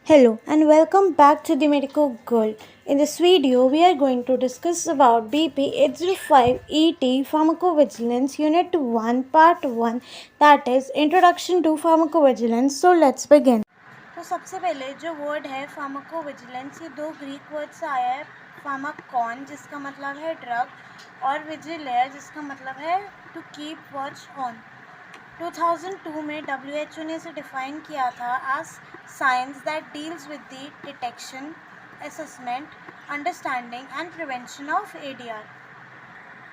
Hello and welcome back to the Medical Girl. In this video, we are going to discuss about BP805 ET Pharmacovigilance Unit 1 Part 1, that is Introduction to Pharmacovigilance. So let's begin. तो सबसे पहले जो word है pharmacovigilance, ये दो Greek word से आया है. फार्माकॉन जिसका मतलब है ड्रग और विजिलेयर जिसका मतलब है टू कीप वॉच ऑन. 2002 में WHO ने इसे डिफ़ाइन किया था as science that deals with the detection, assessment, understanding and prevention of ADR.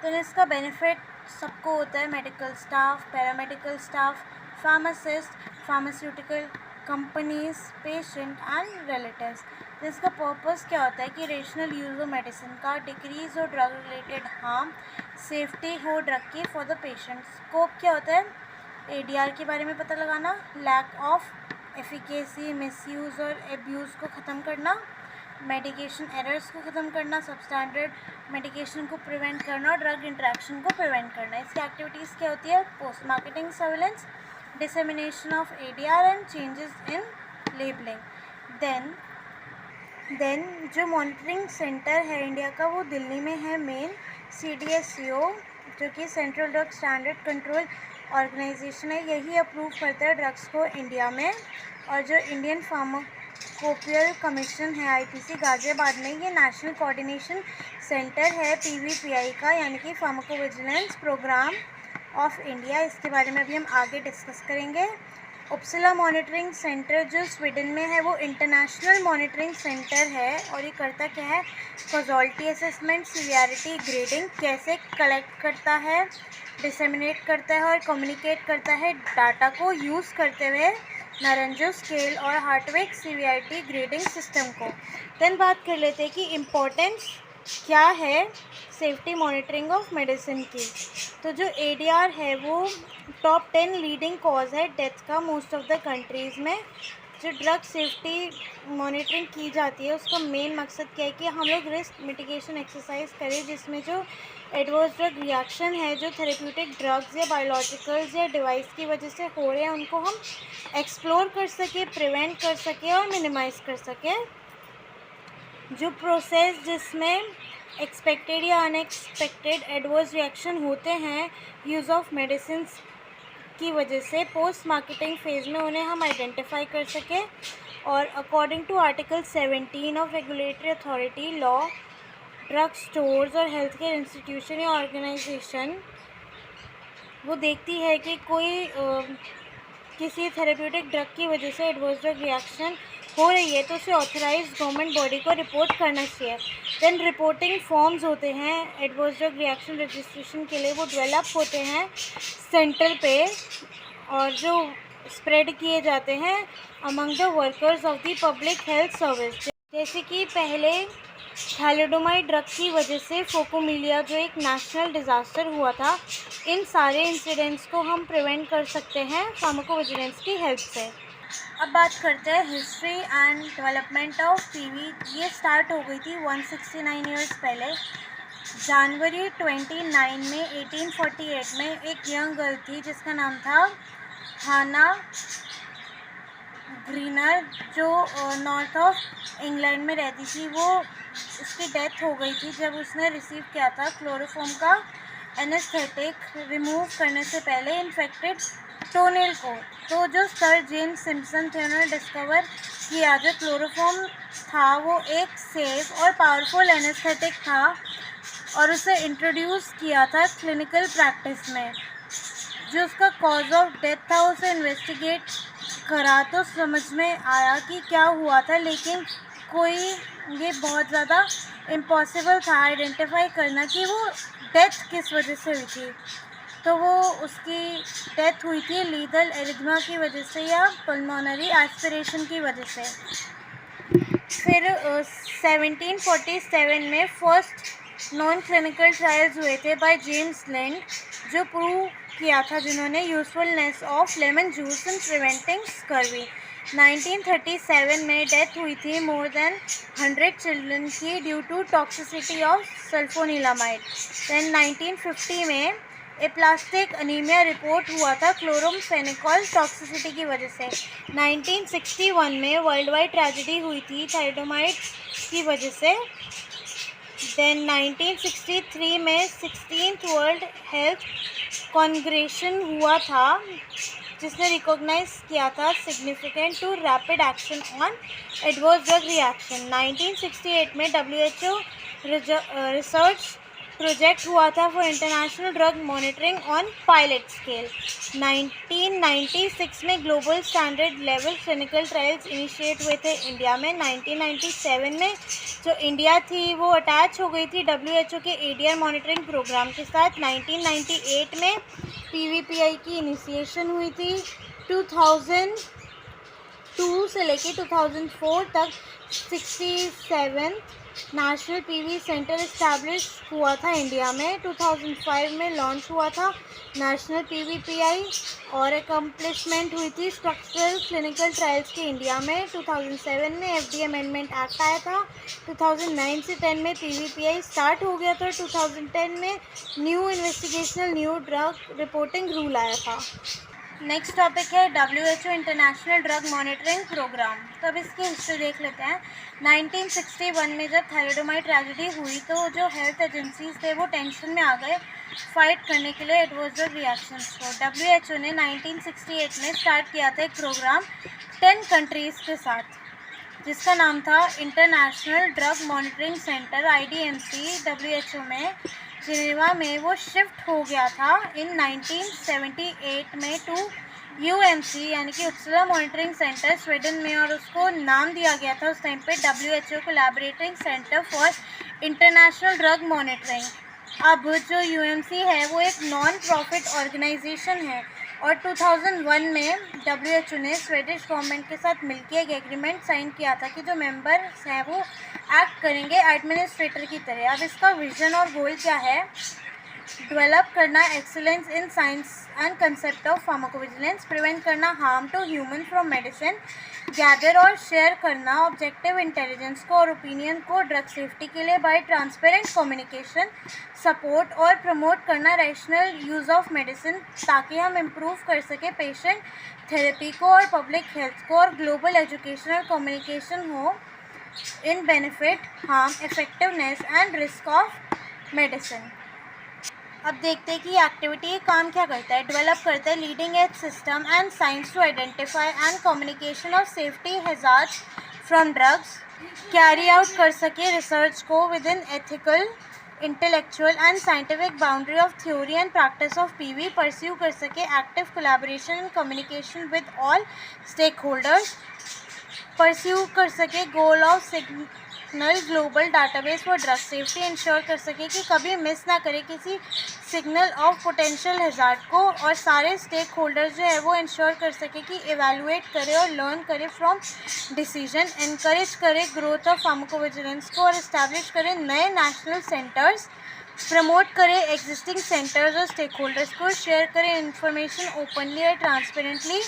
तो इसका बेनिफिट सबको होता है, medical staff, paramedical staff, pharmacist, pharmaceutical companies, patient and relatives. तो इसका पर्पस क्या होता है कि रेशनल यूज़ ऑफ मेडिसिन का, डिक्रीज हो ड्रग रिलेटेड हार्म, सेफ्टी हो ड्रग की फॉर द पेशेंट. स्कोप क्या होता है? ADR के बारे में पता लगाना, लैक ऑफ एफिकेसी, मिसयूज़ और एब्यूज़ को ख़त्म करना, मेडिकेशन एरर्स को ख़त्म करना, सबस्टैंडर्ड मेडिकेशन को प्रिवेंट करना और ड्रग इंट्रैक्शन को प्रिवेंट करना. इसकी एक्टिविटीज़ क्या होती है? Post marketing surveillance, dissemination of ADR and changes in labelling. Then जो मॉनिटरिंग सेंटर है इंडिया का वो दिल्ली में है मेन. CDSCO जो कि central drug standard control organisation है, यही अप्रूव करता है ड्रग्स को इंडिया में. और जो इंडियन फार्माकोपियल कमीशन है IPC गाज़ियाबाद में, ये नेशनल कोऑर्डिनेशन सेंटर है PVPI का, यानी कि फार्माकोविजिलेंस प्रोग्राम ऑफ इंडिया. इसके बारे में अभी हम आगे डिस्कस करेंगे. उपसिला मॉनिटरिंग सेंटर जो स्वीडन में है वो इंटरनेशनल मॉनिटरिंग सेंटर है और ये करता क्या है? कॉजॉलिटी असेसमेंट, सीवियरिटी ग्रेडिंग कैसे कलेक्ट करता है, डिसेमिनेट करता है और कम्युनिकेट करता है डाटा को यूज़ करते हुए नारंजो स्केल और हार्टविक सीवियरिटी ग्रेडिंग सिस्टम को. देन बात कर लेते हैं कि इम्पोर्टेंस क्या है सेफ्टी मॉनिटरिंग ऑफ मेडिसिन की. तो जो ADR है वो टॉप 10 लीडिंग कॉज है डेथ का मोस्ट ऑफ द कंट्रीज़ में. जो ड्रग सेफ्टी मॉनिटरिंग की जाती है उसका मेन मकसद क्या है कि हम लोग रिस्क मिटिगेशन एक्सरसाइज करें, जिसमें जो एडवर्स ड्रग रिएक्शन है जो थेरेप्यूटिक ड्रग्स या बायोलॉजिकल्स या डिवाइस की वजह से हो रहे हैं उनको हम एक्सप्लोर कर सकें, प्रिवेंट कर सकें और मिनिमाइज़ कर सकें. जो प्रोसेस जिसमें एक्सपेक्टेड या अनएक्सपेक्टेड एडवर्स रिएक्शन होते हैं यूज़ ऑफ मेडिसिन की वजह से, पोस्ट मार्केटिंग फेज़ में उन्हें हम आइडेंटिफाई कर सकें. और according to article 17 of regulatory authority law, drug stores और हेल्थ केयर इंस्टीट्यूशन या ऑर्गेनाइजेशन वो देखती है कि कोई किसी थेरेप्यूटिक ड्रग की वजह से एडवर्स ड्रग रिएक्शन हो रही है तो उसे ऑथराइज गवर्नमेंट बॉडी को रिपोर्ट करना चाहिए. देन रिपोर्टिंग फॉर्म्स होते हैं एडवर्स ड्रग रिएक्शन रजिस्ट्रेशन के लिए, वो डेवलप होते हैं सेंटर पे और जो स्प्रेड किए जाते हैं among the workers of the public health service. जैसे कि पहले थैलिडोमाइड ड्रग की वजह से फोकोमिलिया जो एक नेशनल डिज़ास्टर हुआ था, इन सारे इंसिडेंट्स को हम प्रिवेंट कर सकते हैं फार्माकोविजिलेंस की हेल्प से. अब बात करते हैं history and development of PV. ये स्टार्ट हो गई थी 169 ईयर्स पहले. जनवरी 29 में 1848 में एक यंग गर्ल थी जिसका नाम था हाना ग्रीनर, जो नॉर्थ ऑफ इंग्लैंड में रहती थी. वो उसकी डेथ हो गई थी जब उसने रिसीव किया था क्लोरोफॉर्म का एनेस्थेटिक रिमूव करने से पहले इन्फेक्टेड टोनेल को. तो जो सर जेम्स सिम्पसन थे उन्होंने डिस्कवर किया जो क्लोरोफॉर्म था वो एक सेफ और पावरफुल एनेस्थेटिक था और उसे इंट्रोड्यूस किया था क्लिनिकल प्रैक्टिस में. जो उसका कॉज ऑफ डेथ था उसे इन्वेस्टिगेट करा तो समझ में आया कि क्या हुआ था, लेकिन ये बहुत ज़्यादा इम्पॉसिबल था आइडेंटिफाई करना कि वो डेथ किस वजह से हुई थी. तो वो उसकी डेथ हुई थी लीथल एरिथमा की वजह से या पल्मोनरी एस्पिरेशन की वजह से. फिर 1747 में फर्स्ट नॉन क्लिनिकल ट्रायल्स हुए थे बाय जेम्स लिंड, जो प्रूव किया था जिन्होंने usefulness of lemon juice in preventing scurvy. 1937 में डेथ हुई थी मोर देन 100 चिल्ड्रन की due to toxicity of sulfanilamide. Then 1950 में एप्लास्टिक अनीमिया रिपोर्ट हुआ था क्लोरोमफेनिकॉल टॉक्सिसिटी की वजह से। 1961 में वर्ल्ड वाइड ट्रेजेडी हुई थी थैलेडोमाइड की वजह से। देन 1963 में 16th वर्ल्ड हेल्थ कॉन्ग्रेशन हुआ था जिसने रिकॉग्नाइज किया था significant to rapid action on adverse drug reaction. 1968 में WHO रिसर्च प्रोजेक्ट हुआ था for international drug monitoring on pilot scale. 1996 में global standard level clinical trials initiate हुए थे इंडिया में। 1997 में जो इंडिया थी वो अटैच हो गई थी WHO के ADR मॉनिटरिंग प्रोग्राम के साथ। 1998 में PVPI की इनिशिएशन हुई थी। 2002 से लेके 2004 तक 67 नेशनल PV सेंटर इस्टेब्लिश हुआ था इंडिया में। 2005 में लॉन्च हुआ था नेशनल PVPI और एकम्प्लिशमेंट हुई थी स्ट्रक्चरल क्लिनिकल ट्रायल्स के इंडिया में। 2007 में FDA अमेंडमेंट एक्ट आया था। 2009 से 10 में PVPI स्टार्ट हो गया था। 2010 में new investigational new drug reporting rule आया था। नेक्स्ट टॉपिक है WHO international drug monitoring programme. तो अब इसकी हिस्ट्री देख लेते हैं। 1961 में जब थैलेडोमाइड ट्रेजेडी हुई तो जो हेल्थ एजेंसीज थे वो टेंशन में आ गए फाइट करने के लिए एडवर्स ड्रग रिएक्शंस को। WHO ने 1968 में स्टार्ट किया था एक प्रोग्राम 10 कंट्रीज़ के साथ जिसका नाम था international drug monitoring centre IDMC। WHO में जिनेवा में वो शिफ्ट हो गया था इन 1978 में टू UMC यानी कि उपसला मॉनिटरिंग सेंटर स्वीडन में, और उसको नाम दिया गया था उस टाइम पे WHO collaborating centre for international drug monitoring. अब जो UMC है वो एक नॉन प्रॉफिट ऑर्गेनाइजेशन है और 2001 में WHO ने स्वीडिश गवर्नमेंट के साथ मिलकर एक एग्रीमेंट साइन किया था कि जो मेंबर्स हैं वो एक्ट करेंगे एडमिनिस्ट्रेटर की तरह। अब इसका विजन और गोल क्या है? डेवलप करना excellence in science and concept of pharmacovigilance, prevent करना harm to human from medicine, gather और शेयर करना ऑब्जेक्टिव इंटेलिजेंस को और ओपिनियन को ड्रग सेफ्टी के लिए बाय ट्रांसपेरेंट कम्युनिकेशन, सपोर्ट और प्रमोट करना रैशनल यूज़ ऑफ मेडिसिन ताकि हम इम्प्रूव कर सके पेशेंट थेरेपी को और पब्लिक हेल्थ को, और ग्लोबल एजुकेशन और कम्युनिकेशन हो in benefit, harm, effectiveness and risk of medicine. अब देखते हैं कि एक्टिविटी काम क्या करता है। डेवलप करता है leading edge system and science to identify and communication of safety hazards from drugs, carry out कर सके रिसर्च को within ethical, intellectual and scientific boundary of theory and practice of PV, pursue कर सके active collaboration and communication with all stakeholders, pursue कर सके goal of signal global database for drug safety, ensure कर सके कि कभी miss ना करे किसी सिग्नल ऑफ पोटेंशियल हैजार्ड को, और सारे स्टेक होल्डर्स जो है वो इंश्योर कर सके कि एवेलुएट करे और लर्न करे फ्रॉम डिसीजन, इनकरेज करे ग्रोथ ऑफ फार्माकोविजिलेंस को और इस्टेब्लिश करे नए नेशनल सेंटर्स, प्रमोट करे एग्जिस्टिंग सेंटर्स और स्टेक होल्डर्स को, शेयर करे इंफॉर्मेशन ओपनली और ट्रांसपेरेंटली,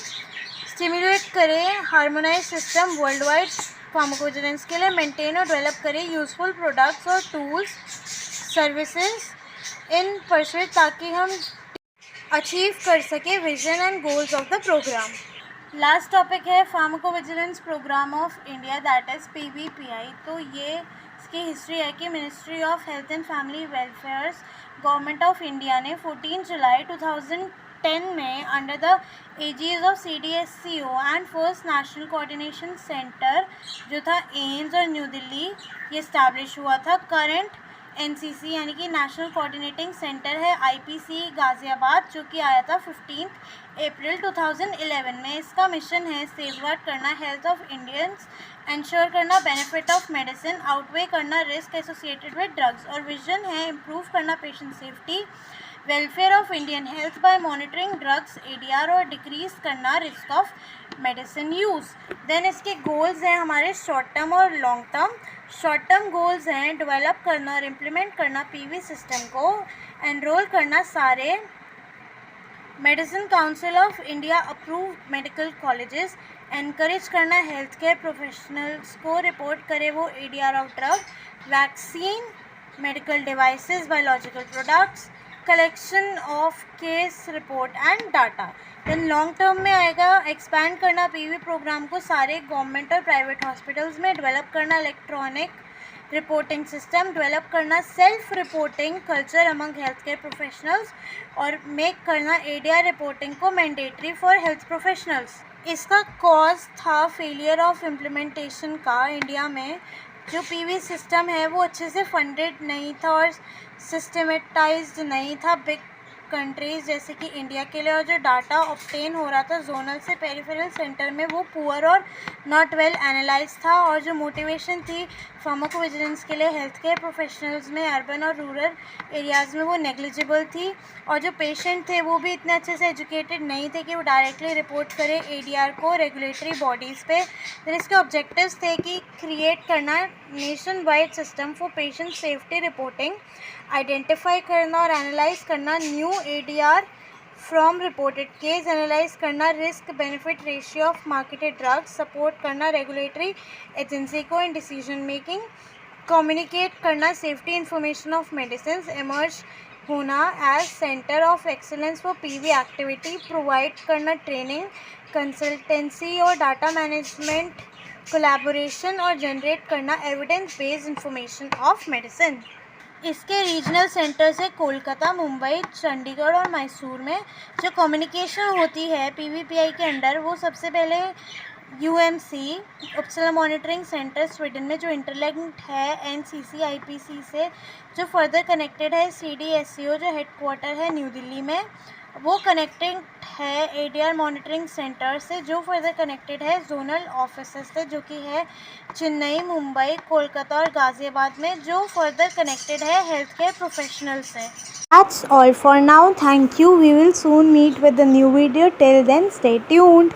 स्टिमुलेट करे harmonise system worldwide pharmacovigilance के लिए, मेंटेन और डेवलप करे यूजफुल प्रोडक्ट्स और टूल्स सर्विसेज इन परस्यूट ताकि हम अचीव कर सके vision and goals of the programme. Last topic है pharmacovigilance programme of India that is PVPI। तो ये इसकी हिस्ट्री है कि ministry of health and family welfares government of India ने 14 जुलाई 2010 में under the aegis of CDSCO and first national coordination centre जो था एम्स और न्यू दिल्ली ये इस्टेब्लिश हुआ था। करंट NCC यानी कि नेशनल कोऑर्डिनेटिंग सेंटर है IPC गाज़ियाबाद जो कि आया था 15 अप्रैल 2011 में। इसका मिशन है सेफगार्ड करना हेल्थ ऑफ इंडियंस, इंश्योर करना बेनिफिट ऑफ मेडिसिन, आउटवे करना रिस्क एसोसिएटेड विद ड्रग्स, और विजन है इम्प्रूव करना patient safety, welfare of Indian health by monitoring drugs ADR और डिक्रीज करना risk of medicine use. Then इसके goals हैं हमारे शॉर्ट टर्म और long term. Short term goals हैं डेवलप करना और इम्प्लीमेंट करना PV सिस्टम को, एनरोल करना सारे medicine council of India approved medical colleges, encourage करना हेल्थ केयर प्रोफेशनल्स को रिपोर्ट करे वो ADR of drug, vaccine, medical devices, biological products, collection of case report and data. Then long term में आएगा expand करना PV programme को सारे government और प्राइवेट हॉस्पिटल्स में, डेवलप करना इलेक्ट्रॉनिक रिपोर्टिंग सिस्टम, डेवलप करना self reporting culture among health care professionals और मेक करना एडीआर रिपोर्टिंग को मैंडेटरी फॉर हेल्थ प्रोफेशनल्स। इसका कॉज था फेलियर ऑफ इम्प्लीमेंटेशन का। इंडिया में जो पीवी सिस्टम है वो अच्छे से फंडेड नहीं था और सिस्टमेटाइज्ड नहीं था बिग कंट्रीज़ जैसे कि इंडिया के लिए, और जो डाटा ऑब्टेन हो रहा था जोनल से पेरिफेरल सेंटर में वो पुअर और नॉट वेल एनालाइज था, और जो मोटिवेशन थी फार्माकोविजिलेंस के लिए हेल्थ केयर प्रोफेशनल्स में अर्बन और रूरल एरियाज़ में वो नेग्लिजिबल थी, और जो पेशेंट थे वो भी इतने अच्छे से एजुकेटेड नहीं थे कि वो डायरेक्टली रिपोर्ट करें एडीआर को रेगुलेटरी बॉडीज़ पे। फिर इसके ऑब्जेक्टिव्स थे कि क्रिएट करना nationwide system for patient safety reporting, identify करना और एनालाइज करना new ADR from reported case, analyse करना risk benefit ratio of marketed drugs, support करना रेगुलेटरी एजेंसी को इन डिसीजन मेकिंग, कम्युनिकेट करना safety information of medicine, emerge होना as centre of excellence for PV activity, provide करना training, consultancy और data management collaboration और generate करना evidence based information of medicine. इसके regional centres है कोलकाता, मुंबई, चंडीगढ़ और मैसूर में। जो कम्युनिकेशन होती है पीवीपीआई के अंडर वो सबसे पहले यूएमसी उपसला मॉनिटरिंग सेंटर स्वीडन में जो इंटरलिंक्ड है एनसीसीआईपीसी से, जो फर्दर कनेक्टेड है सीडीएससीओ जो हेडक्वार्टर है न्यू दिल्ली में, वो कनेक्टेड है एडीआर मॉनिटरिंग सेंटर से, जो फर्दर कनेक्टेड है जोनल ऑफिसेस से जो कि है चेन्नई, मुंबई, कोलकाता और गाजियाबाद में, जो फर्दर कनेक्टेड है हेल्थ केयर प्रोफेशनल से। That's all for now. Thank you. We will soon meet with a new video. Till then, stay tuned.